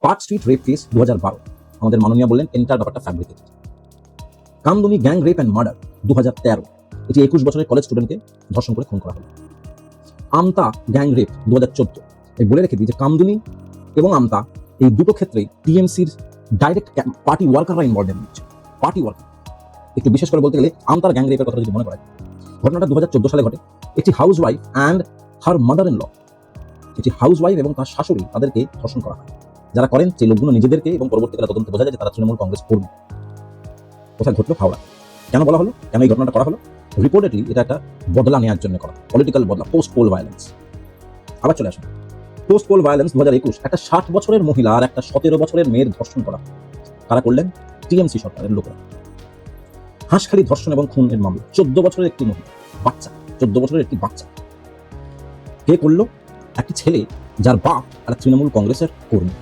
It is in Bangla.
পার্ক স্ট্রিট রেপ কেস 2012, আমাদের মাননীয় বললেন এন্টার ব্যাপারটা fabricated. Kamduni gang rape and murder 2013, এটি 21 বছরের কলেজ স্টুডেন্টকে ধর্ষণ করে খুন করা হলো। আমতা গ্যাং রেপ 2014, এই বলে রেখে দিই যে কামদুনি এবং আমতা এই দুটো ক্ষেত্রেই টিএমসির ডাইরেক্ট পার্টি ওয়ার্কাররা ইনভলভ হচ্ছে। পার্টি ওয়ার্কার, একটু বিশেষ করে বলতে গেলে আমতার গ্যাং রেপের কথা যদি মনে করা যায়, ঘটনাটা 2014 সালে ঘটে। একটি housewife and her mother in law, একটি হাউস ওয়াইফ এবং তার শাশুড়ি, তাদেরকে ধর্ষণ করা হয়। যারা করেন সেই লোকগুলো নিজেদেরকে, এবং পরবর্তীকালে তদন্তে বোঝা যায় যে তারা তৃণমূল কংগ্রেস কর্মী। কোথায় ঘটলো? হাওড়া। কেন বলা হলো, কেন এই ঘটনাটা করা হলো? রিপোর্টেডলি এটা একটা বদলা নেওয়ার জন্য করা, পলিটিক্যাল বদলা, পোস্ট পোল ভায়োলেন্স। আবার চলে আসুন, পোস্ট পোল ভায়োলেন্স 2021, একটা 60 বছরের মহিলা আর একটা 17 বছরের মেয়ের ধর্ষণ করা। কারা করলেন? টিএমসি সরকারের লোকেরা। হাঁসখালি ধর্ষণ এবং খুনের মামলা, 14 বছরের একটি মহিলা, বাচ্চা, 14 বছরের একটি বাচ্চা। কে করলো? একটি ছেলে যার বাপ আর তৃণমূল কংগ্রেসের কর্মী।